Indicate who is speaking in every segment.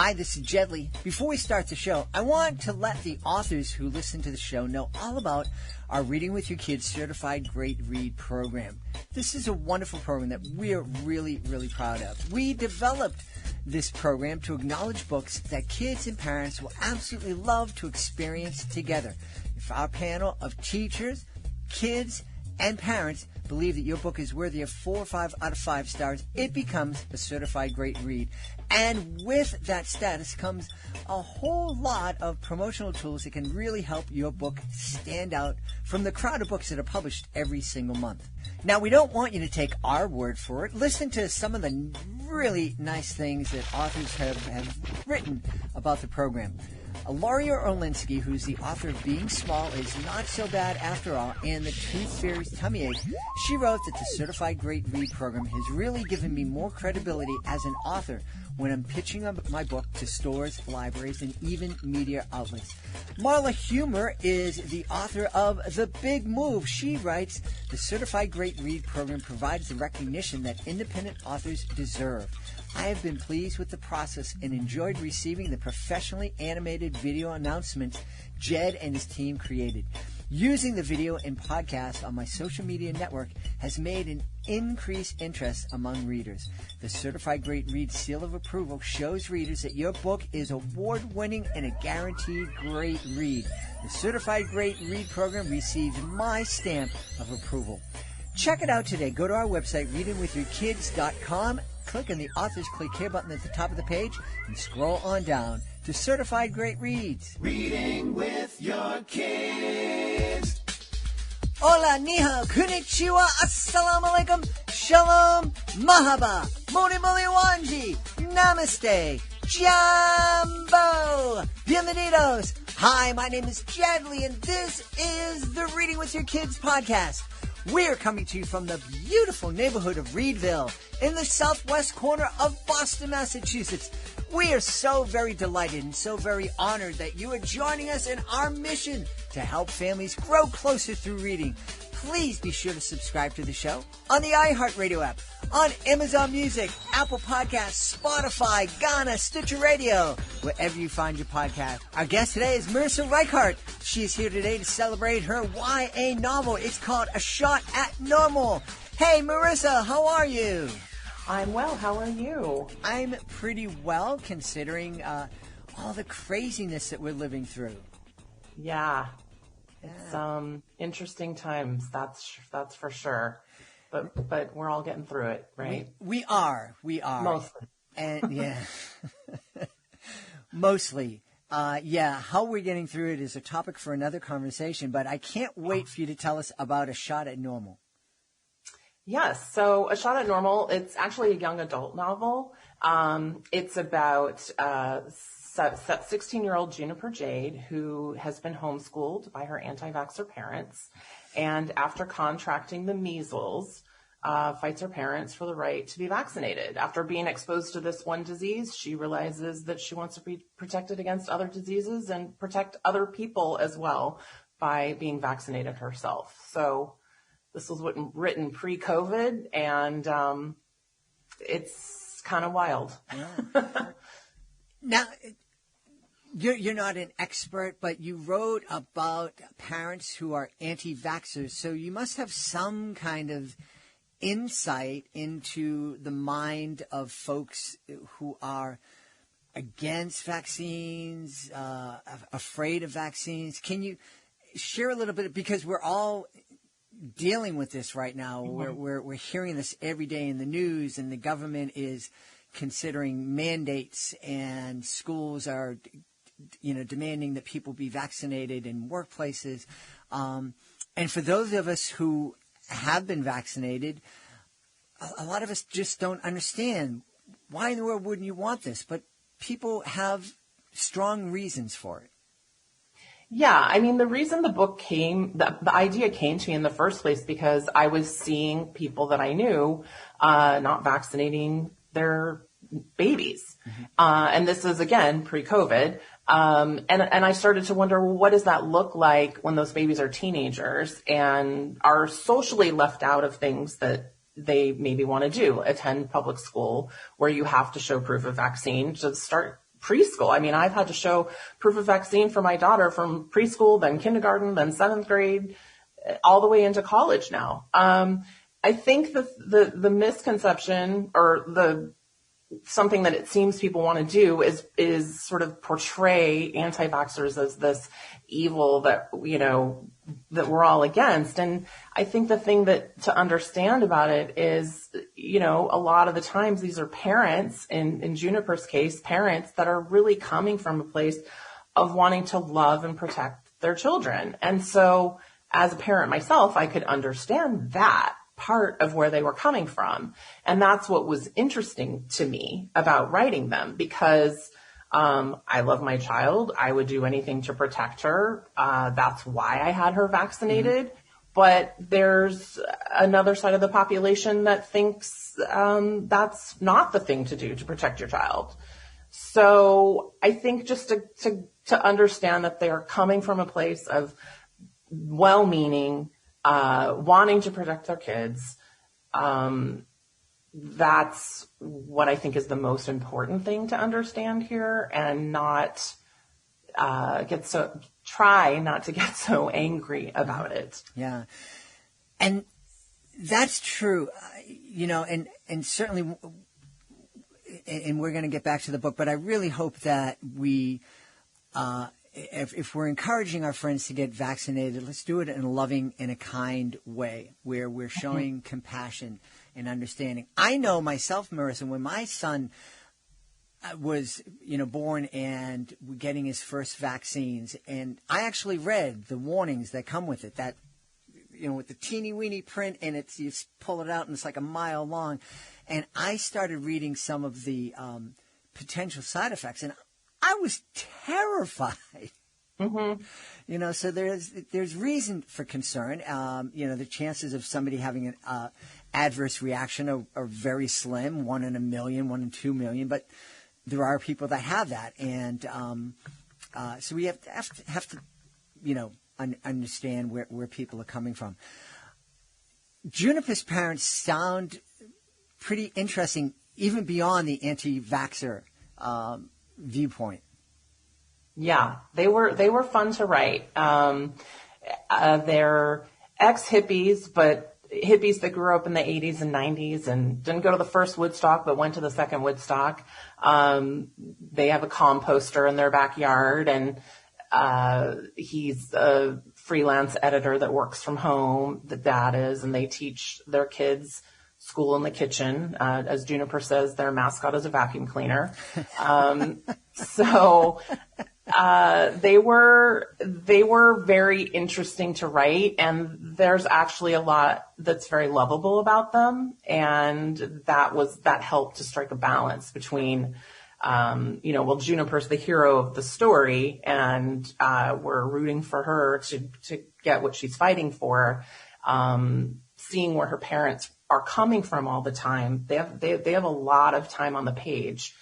Speaker 1: Hi, this is Jedley. Before we start the show, I want to let the authors who listen to the show know all about our Reading with Your Kids Certified Great Read program. This is a wonderful program that we are really, really proud of. We developed this program to acknowledge books that kids and parents will absolutely love to experience together. If our panel of teachers, kids, and parents believe that your book is worthy of 4 or 5 out of 5 stars, it becomes a certified great read. And with that status comes a whole lot of promotional tools that can really help your book stand out from the crowd of books that are published every single month. Now, we don't want you to take our word for it. Listen to some of the really nice things that authors have written about the program. Lauria Orlinsky, who's the author of Being Small Is Not So Bad After All and The Tooth Fairy's Tummy Ache, she wrote that the Certified Great Read program has really given me more credibility as an author when I'm pitching my book to stores, libraries, and even media outlets. Marla Humer is the author of The Big Move. She writes, the Certified Great Read program provides the recognition that independent authors deserve. I have been pleased with the process and enjoyed receiving the professionally animated video announcements Jed and his team created. Using the video and podcast on my social media network has made an increased interest among readers. The Certified Great Read seal of approval shows readers that your book is award-winning and a guaranteed great read. The Certified Great Read program received my stamp of approval. Check it out today. Go to our website, readingwithyourkids.com. Click on the Authors Click Here button at the top of the page and scroll on down to Certified Great Reads. Reading with Your Kids. Hola, niha, konnichiwa, assalamu alaikum, shalom, mahaba, moni moli wanji, namaste, jambo, bienvenidos. Hi, my name is Jedley, and this is the Reading with Your Kids podcast. We're coming to you from the beautiful neighborhood of Reedville in the southwest corner of Boston, Massachusetts. We are so very delighted and so very honored that you are joining us in our mission to help families grow closer through reading. Please be sure to subscribe to the show on the iHeartRadio app, on Amazon Music, Apple Podcasts, Spotify, Ghana, Stitcher Radio, wherever you find your podcast. Our guest today is Marisa Reichardt. She is here today to celebrate her YA novel. It's called A Shot at Normal. Hey, Marisa, how are you?
Speaker 2: I'm well. How are you?
Speaker 1: I'm pretty well, considering all the craziness that we're living through.
Speaker 2: Yeah. It's interesting times. That's for sure. But we're all getting through it, right?
Speaker 1: We are.
Speaker 2: Mostly.
Speaker 1: And yeah. Mostly. How we're getting through it is a topic for another conversation, but I can't wait for you to tell us about A Shot at Normal.
Speaker 2: Yes. So A Shot at Normal, it's actually a young adult novel. It's about 16-year-old Juniper Jade, who has been homeschooled by her anti-vaxxer parents, and after contracting the measles, fights her parents for the right to be vaccinated. After being exposed to this one disease, she realizes that she wants to be protected against other diseases and protect other people as well by being vaccinated herself. So this was written pre-COVID, and it's kind of wild.
Speaker 1: Yeah. Now, you're not an expert, but you wrote about parents who are anti-vaxxers, so you must have some kind of insight into the mind of folks who are against vaccines, afraid of vaccines. Can you share a little bit, because we're all dealing with this right now. Mm-hmm. We're hearing this every day in the news, and the government is considering mandates, and schools are, demanding that people be vaccinated in workplaces. And for those of us who have been vaccinated, a lot of us just don't understand why in the world wouldn't you want this? But people have strong reasons for it.
Speaker 2: Yeah, I mean, the reason the idea came to me in the first place, because I was seeing people that I knew not vaccinating their babies. Mm-hmm. And this is, again, pre-COVID. And I started to wonder, well, what does that look like when those babies are teenagers and are socially left out of things that they maybe want to do? Attend public school where you have to show proof of vaccine to start preschool. I mean, I've had to show proof of vaccine for my daughter from preschool, then kindergarten, then 7th grade, all the way into college now. I think the misconception or something that it seems people want to do is sort of portray anti-vaxxers as this evil that, that we're all against. And I think the thing to understand about it is, a lot of the times these are parents, in Juniper's case, parents that are really coming from a place of wanting to love and protect their children. And so as a parent myself, I could understand that part of where they were coming from. And that's what was interesting to me about writing them, because I love my child. I would do anything to protect her. That's why I had her vaccinated. Mm-hmm. But there's another side of the population that thinks that's not the thing to do to protect your child. So I think just to understand that they are coming from a place of well-meaning, wanting to protect their kids. That's what I think is the most important thing to understand here, and not try not to get so angry about it.
Speaker 1: Yeah. And that's true, and certainly, and we're going to get back to the book, but I really hope that we, if we're encouraging our friends to get vaccinated, let's do it in a loving and a kind way, where we're showing compassion and understanding. I know myself, Marisa, when my son was, born and getting his first vaccines, and I actually read the warnings that come with it, that, with the teeny weeny print, and you pull it out and it's like a mile long. And I started reading some of the potential side effects, and I was terrified. Mm-hmm. So there's reason for concern. The chances of somebody having an adverse reaction are very slim, 1 in a million, 1 in 2 million, but there are people that have that. And so we have to understand where people are coming from. Juniper's parents sound pretty interesting, even beyond the anti-vaxxer viewpoint.
Speaker 2: Yeah, they were fun to write. They're ex-hippies, but hippies that grew up in the 80s and 90s and didn't go to the first Woodstock, but went to the second Woodstock. They have a composter in their backyard, and he's a freelance editor that works from home. The dad is, and they teach their kids school in the kitchen. As Juniper says, their mascot is a vacuum cleaner. So they were very interesting to write, and there's actually a lot that's very lovable about them, and that helped to strike a balance between Juniper's the hero of the story, and we're rooting for her to get what she's fighting for. Seeing where her parents are coming from all the time, they have a lot of time on the page,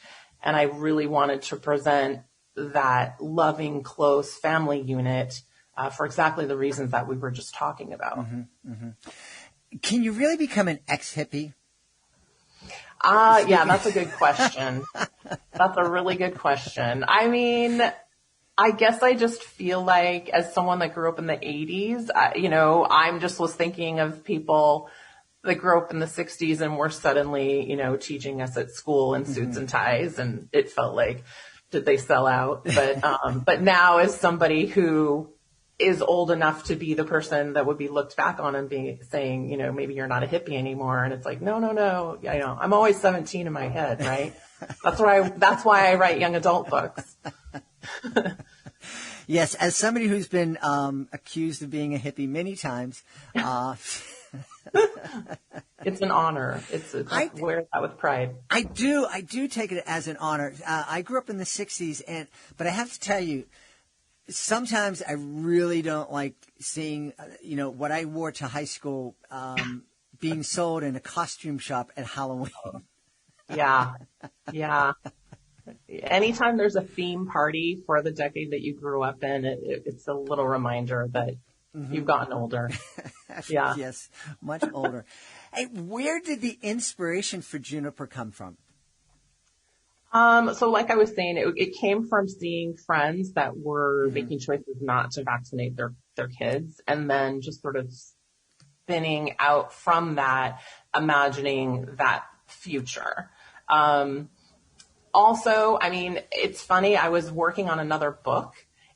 Speaker 2: and I really wanted to present that loving, close family unit for exactly the reasons that we were just talking about. Mm-hmm,
Speaker 1: mm-hmm. Can you really become an ex-hippie?
Speaker 2: Yeah, that's a good question. That's a really good question. I mean, I guess I just feel like, as someone that grew up in the 80s, I'm just was thinking of people that grew up in the 60s and were suddenly, teaching us at school in suits and ties, and it felt like, did they sell out? But now, as somebody who is old enough to be the person that would be looked back on and be saying, maybe you're not a hippie anymore. And it's like, no. I'm always 17 in my head, right? That's why I write young adult books.
Speaker 1: Yes. As somebody who's been, accused of being a hippie many times,
Speaker 2: it's an honor. I wear that with pride.
Speaker 1: I do take it as an honor. I grew up in the 60s, but I have to tell you, sometimes I really don't like seeing, what I wore to high school being sold in a costume shop at Halloween.
Speaker 2: Yeah. Anytime there's a theme party for the decade that you grew up in, it's a little reminder that you've gotten older. Yeah.
Speaker 1: Yes, much older. Hey, where did the inspiration for Juniper come from?
Speaker 2: So like I was saying, it came from seeing friends that were making choices not to vaccinate their kids, and then just sort of spinning out from that, imagining that future. Also, I mean, it's funny, I was working on another book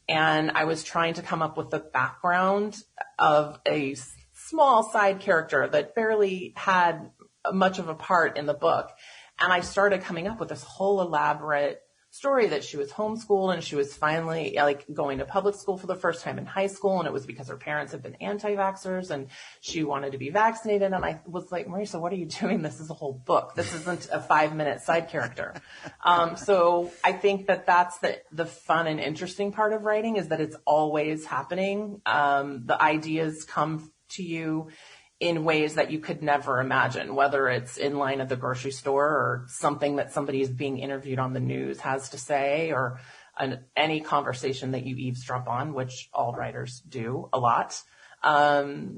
Speaker 2: and I was trying to come up with the background of a small side character that barely had much of a part in the book. And I started coming up with this whole elaborate story that she was homeschooled and she was finally like going to public school for the first time in high school. And it was because her parents had been anti-vaxxers and she wanted to be vaccinated. And I was like, Marisa, what are you doing? This is a whole book. This isn't a 5-minute side character. So I think that that's the fun and interesting part of writing, is that it's always happening. The ideas come to you in ways that you could never imagine, whether it's in line at the grocery store or something that somebody is being interviewed on the news has to say, or any conversation that you eavesdrop on, which all writers do a lot.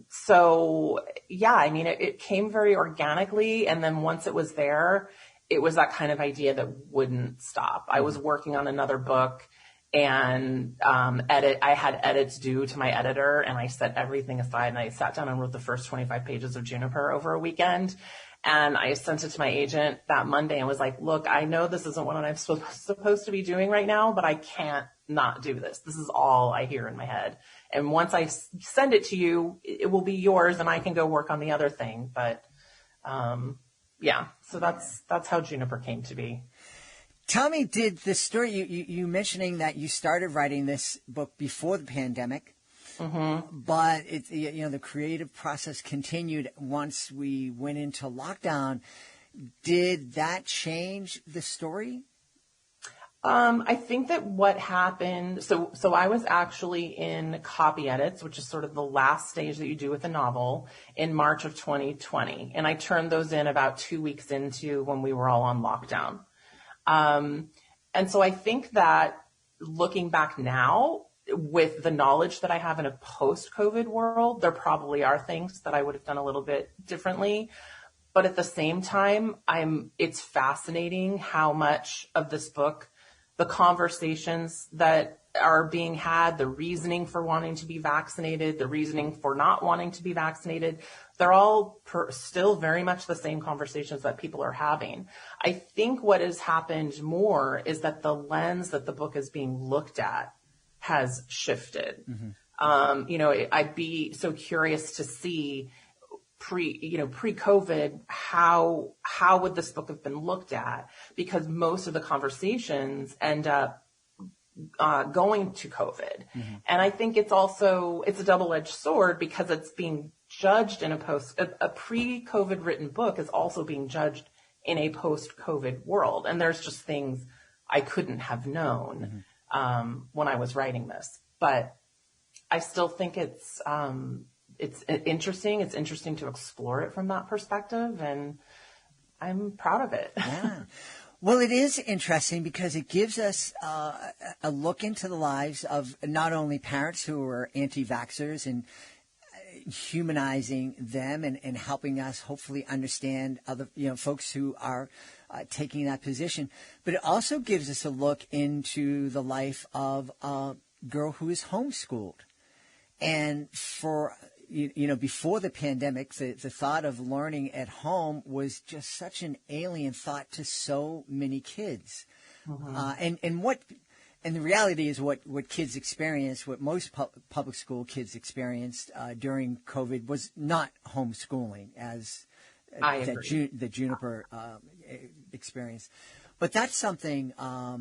Speaker 2: So yeah, I mean, it came very organically. And then once it was there, it was that kind of idea that wouldn't stop. I was working on another book, and I had edits due to my editor, and I set everything aside and I sat down and wrote the first 25 pages of Juniper over a weekend. And I sent it to my agent that Monday and was like, look, I know this isn't what I'm supposed to be doing right now, but I can't not do this. This is all I hear in my head. And once I send it to you, it will be yours and I can go work on the other thing. But, yeah, so that's how Juniper came to be.
Speaker 1: Tell me, did the story, you mentioning that you started writing this book before the pandemic, but the creative process continued once we went into lockdown. Did that change the story?
Speaker 2: I think that what happened, so I was actually in copy edits, which is sort of the last stage that you do with a novel, in March of 2020. And I turned those in about 2 weeks into when we were all on lockdown. And so I think that looking back now, with the knowledge that I have in a post-COVID world, there probably are things that I would have done a little bit differently. But at the same time, it's fascinating how much of this book, the conversations that are being had, the reasoning for wanting to be vaccinated, the reasoning for not wanting to be vaccinated, they're all still very much the same conversations that people are having. I think what has happened more is that the lens that the book is being looked at has shifted. I'd be so curious to see pre-COVID, how would this book have been looked at? Because most of the conversations end up going to COVID. And I think it's a double-edged sword, because it's being judged in a pre-COVID written book is also being judged in a post-COVID world. And there's just things I couldn't have known when I was writing this. But I still think it's interesting. It's interesting to explore it from that perspective, and I'm proud of it.
Speaker 1: Yeah. Well, it is interesting because it gives us a look into the lives of not only parents who are anti-vaxxers and humanizing them and helping us hopefully understand other folks who are taking that position, but it also gives us a look into the life of a girl who is homeschooled. And for before the pandemic, the thought of learning at home was just such an alien thought to so many kids. And the reality is what kids experienced, what most public school kids experienced during COVID was not homeschooling as the Juniper experience. But that's something, a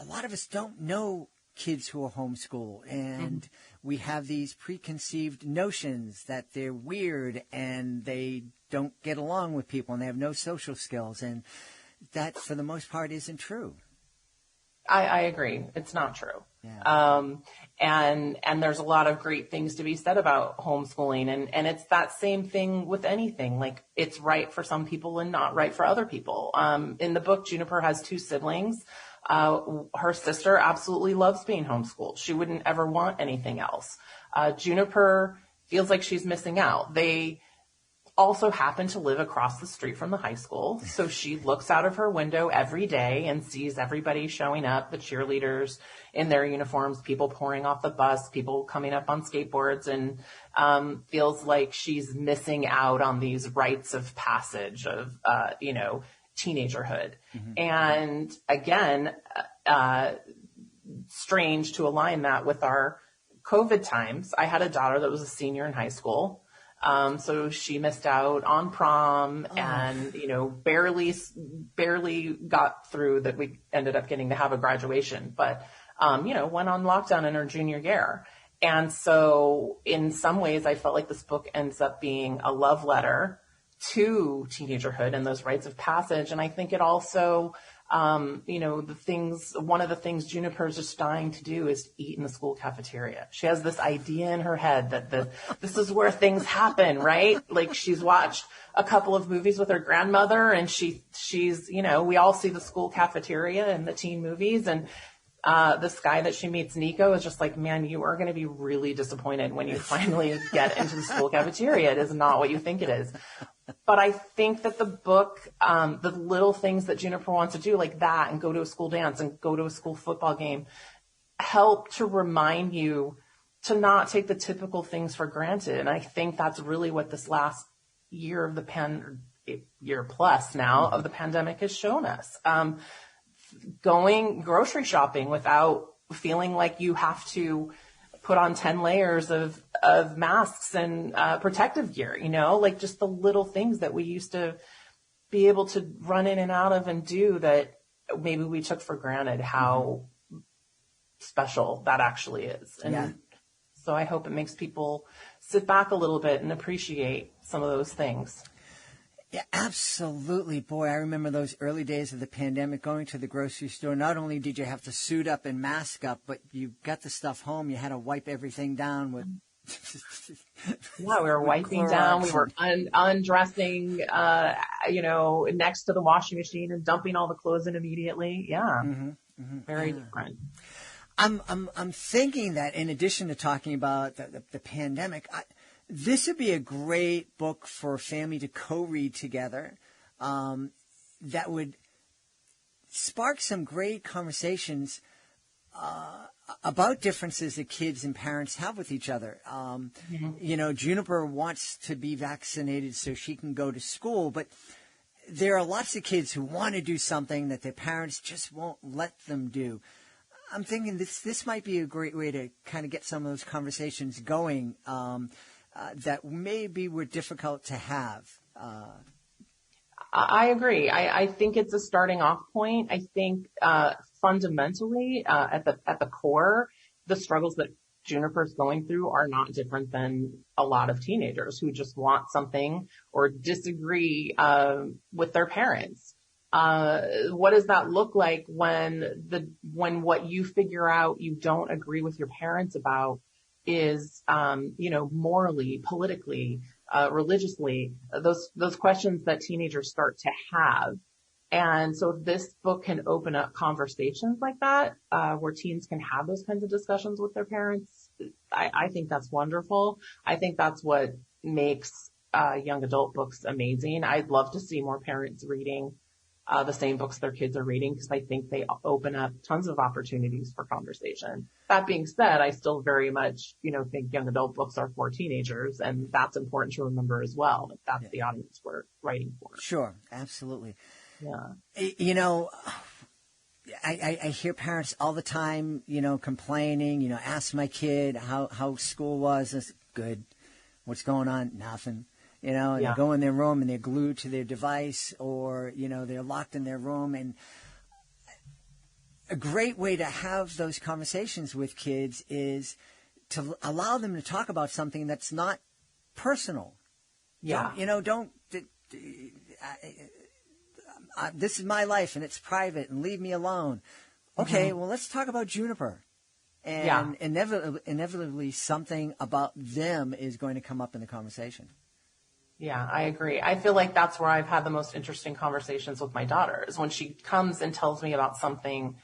Speaker 1: lot of us don't know kids who are homeschooled, and we have these preconceived notions that they're weird and they don't get along with people and they have no social skills, and that for the most part isn't true.
Speaker 2: I agree. It's not true.
Speaker 1: Yeah.
Speaker 2: And there's a lot of great things to be said about homeschooling, and it's that same thing with anything. Like, it's right for some people and not right for other people. In the book, Juniper has 2 siblings. Her sister absolutely loves being homeschooled. She wouldn't ever want anything else. Juniper feels like she's missing out. also happened to live across the street from the high school. So she looks out of her window every day and sees everybody showing up, the cheerleaders in their uniforms, people pouring off the bus, people coming up on skateboards, and feels like she's missing out on these rites of passage of, teenagerhood. And again, strange to align that with our COVID times. I had a daughter that was a senior in high school. So she missed out on prom and, barely got through that. We ended up getting to have a graduation, but, went on lockdown in her junior year. And so in some ways, I felt like this book ends up being a love letter to teenagerhood and those rites of passage. And I think it also, one of the things Juniper's just dying to do is eat in the school cafeteria. She has this idea in her head that this is where things happen, right? Like she's watched a couple of movies with her grandmother, and she's, we all see the school cafeteria in the teen movies, and this guy that she meets, Nico, is just like, man, you are going to be really disappointed when you finally get into the school cafeteria. It is not what you think it is. But I think that the book, the little things that Juniper wants to do like that, and go to a school dance and go to a school football game, help to remind you to not take the typical things for granted. And I think that's really what this last year of the year plus now of the pandemic has shown us. Going grocery shopping without feeling like you have to put on 10 layers of masks and protective gear, like just the little things that we used to be able to run in and out of and do that maybe we took for granted how special that actually is. And so I hope it makes people sit back a little bit and appreciate some of those things.
Speaker 1: Yeah, absolutely. Boy, I remember those early days of the pandemic, going to the grocery store. Not only did you have to suit up and mask up, but you got the stuff home. You had to wipe everything down with...
Speaker 2: we were wiping down. We were undressing, next to the washing machine and dumping all the clothes in immediately. Yeah. Very different.
Speaker 1: I'm thinking that in addition to talking about the pandemic, this would be a great book for a family to co-read together. That would spark some great conversations about differences that kids and parents have with each other. Juniper wants to be vaccinated so she can go to school, but there are lots of kids who want to do something that their parents just won't let them do. I'm thinking this might be a great way to kind of get some of those conversations going that maybe were difficult to have.
Speaker 2: I agree. I think it's a starting off point. I think fundamentally, at the core, the struggles that Juniper's going through are not different than a lot of teenagers who just want something or disagree with their parents. What does that look like when what you figure out you don't agree with your parents about is, morally, politically, religiously, those questions that teenagers start to have. And so if this book can open up conversations like that, where teens can have those kinds of discussions with their parents, I think that's wonderful. I think that's what makes young adult books amazing. I'd love to see more parents reading the same books their kids are reading, because I think they open up tons of opportunities for conversation. That being said, I still very much, think young adult books are for teenagers, and that's important to remember as well. That's the audience we're writing for.
Speaker 1: Sure, absolutely.
Speaker 2: Yeah.
Speaker 1: I hear parents all the time, complaining, ask my kid how school was. It's good. What's going on? Nothing. They go in their room and they're glued to their device, or, they're locked in their room. And a great way to have those conversations with kids is to allow them to talk about something that's not personal.
Speaker 2: Yeah.
Speaker 1: This is my life and it's private and leave me alone. Okay, well, let's talk about Juniper. And inevitably something about them is going to come up in the conversation.
Speaker 2: Yeah, I agree. I feel like that's where I've had the most interesting conversations with my daughter, is when she comes and tells me about something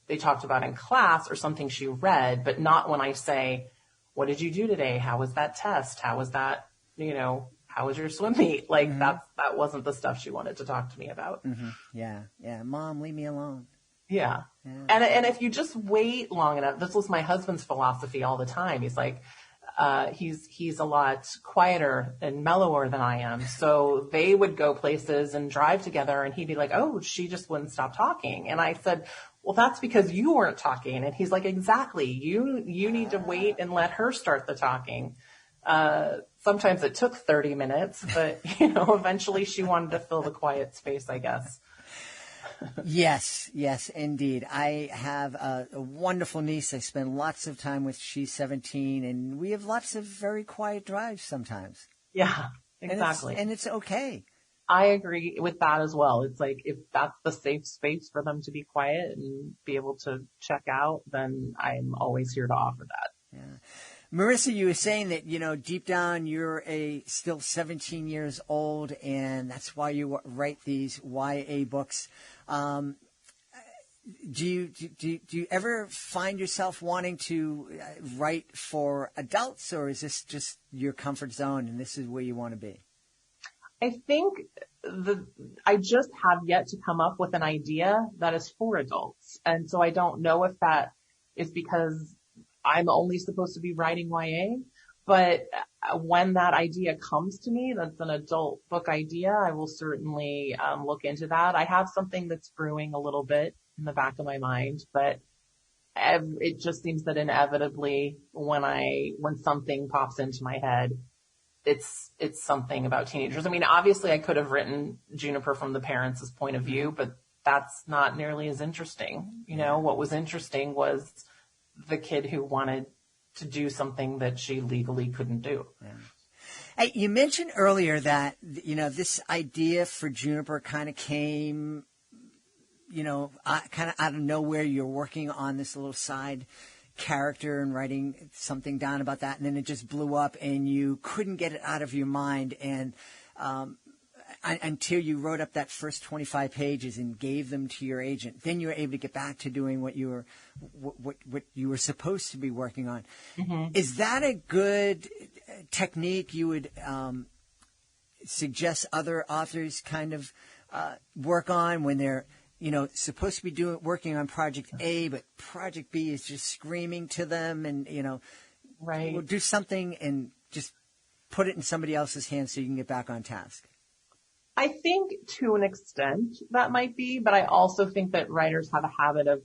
Speaker 2: they talked about in class or something she read, but not when I say, what did you do today? How was that test? How was that, how was your swim meet? Like that wasn't the stuff she wanted to talk to me about.
Speaker 1: Mm-hmm. Yeah. Mom, leave me alone.
Speaker 2: Yeah. And if you just wait long enough, this was my husband's philosophy all the time. He's like, he's a lot quieter and mellower than I am. So they would go places and drive together and he'd be like, oh, she just wouldn't stop talking. And I said, well, that's because you weren't talking. And he's like, exactly. You need to wait and let her start the talking. Sometimes it took 30 minutes, but eventually she wanted to fill the quiet space, I guess.
Speaker 1: Yes, indeed. I have a wonderful niece I spend lots of time with. She's 17, and we have lots of very quiet drives sometimes.
Speaker 2: Yeah, exactly.
Speaker 1: And it's okay.
Speaker 2: I agree with that as well. It's like if that's the safe space for them to be quiet and be able to check out, then I'm always here to offer that.
Speaker 1: Yeah. Marisa, you were saying that, deep down you're still 17 years old, and that's why you write these YA books. Do you ever find yourself wanting to write for adults, or is this just your comfort zone and this is where you want to be?
Speaker 2: I think I just have yet to come up with an idea that is for adults. And so I don't know if that is because I'm only supposed to be writing YA, but when that idea comes to me, that's an adult book idea, I will certainly look into that. I have something that's brewing a little bit in the back of my mind, but it just seems that inevitably when something pops into my head, it's something about teenagers. I mean, obviously I could have written Juniper from the parents' point of view, but that's not nearly as interesting. What was interesting was the kid who wanted to do something that she legally couldn't do.
Speaker 1: Yeah. Hey, you mentioned earlier that, this idea for Juniper kind of came, kind of out of nowhere. You're working on this little side character and writing something down about that, and then it just blew up and you couldn't get it out of your mind. And until you wrote up that first 25 pages and gave them to your agent, then you were able to get back to doing what you were supposed to be working on. Mm-hmm. Is that a good technique you would suggest other authors kind of work on when they're supposed to be working on project A, but project B is just screaming to them, and
Speaker 2: right,
Speaker 1: we'll do something and just put it in somebody else's hands so you can get back on task?
Speaker 2: I think to an extent that might be, but I also think that writers have a habit of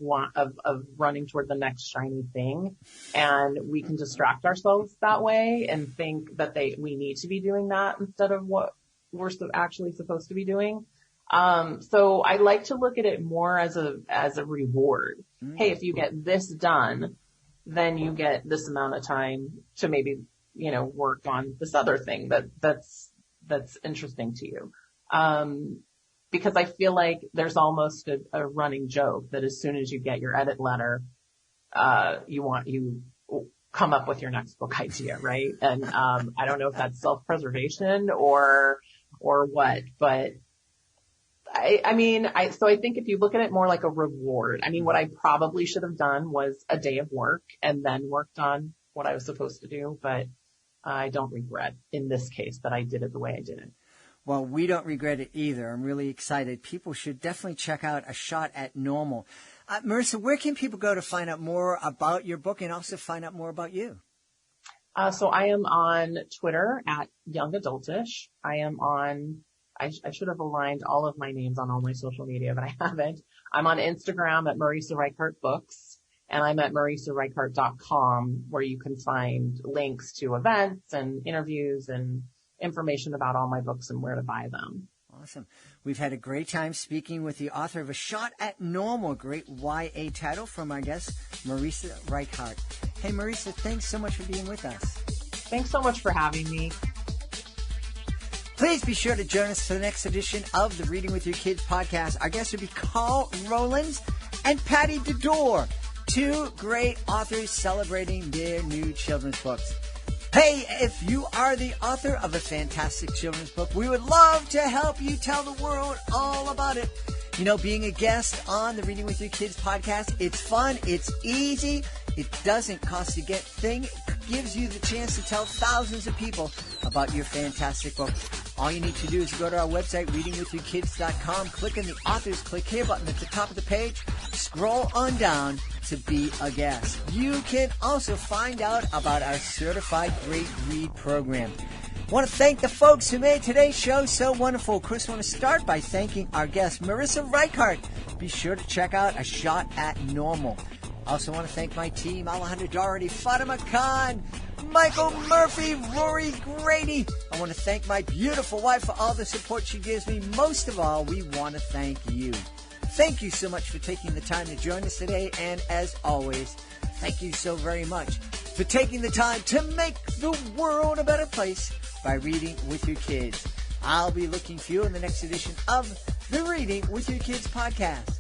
Speaker 2: running toward the next shiny thing, and we can distract ourselves that way and think that we need to be doing that instead of what we're actually supposed to be doing. So I like to look at it more as a reward. Mm-hmm. Hey, if you get this done, then you get this amount of time to maybe, work on this other thing that's interesting to you. Because I feel like there's almost a running joke that as soon as you get your edit letter, you come up with your next book idea, right? And, I don't know if that's self-preservation or what, but so I think if you look at it more like a reward, what I probably should have done was a day of work and then worked on what I was supposed to do, but I don't regret in this case that I did it the way I did it.
Speaker 1: Well, we don't regret it either. I'm really excited. People should definitely check out A Shot at Normal. Marisa, where can people go to find out more about your book and also find out more about you?
Speaker 2: So I am on Twitter at Young Adultish. I should have aligned all of my names on all my social media, but I haven't. I'm on Instagram at Marisa Reichardt Books, and I'm at MarisaReichardt.com, where you can find links to events and interviews and information about all my books and where to buy them.
Speaker 1: Awesome. We've had a great time speaking with the author of A Shot at Normal, great YA title from our guest, Marisa Reichardt. Hey, Marisa, thanks so much for being with us.
Speaker 2: Thanks so much for having me.
Speaker 1: Please be sure to join us for the next edition of the Reading with Your Kids podcast. Our guests will be Carl Rowlands and Patty Dedore, two great authors celebrating their new children's books. Hey, if you are the author of a fantastic children's book, we would love to help you tell the world all about it. Being a guest on the Reading with Your Kids podcast, it's fun, it's easy, it doesn't cost a thing. gives you the chance to tell thousands of people about your fantastic book. All you need to do is go to our website, readingwithyourkids.com, click on the authors, click here button at the top of the page, scroll on down to be a guest. You can also find out about our Certified Great Read program. I want to thank the folks who made today's show so wonderful. Chris, I want to start by thanking our guest, Marisa Reichardt. Be sure to check out A Shot at Normal. I also want to thank my team, Alejandro Doherty, Fatima Khan, Michael Murphy, Rory Grady. I want to thank my beautiful wife for all the support she gives me. Most of all, we want to thank you. Thank you so much for taking the time to join us today. And as always, thank you so very much for taking the time to make the world a better place by reading with your kids. I'll be looking for you in the next edition of the Reading with Your Kids podcast.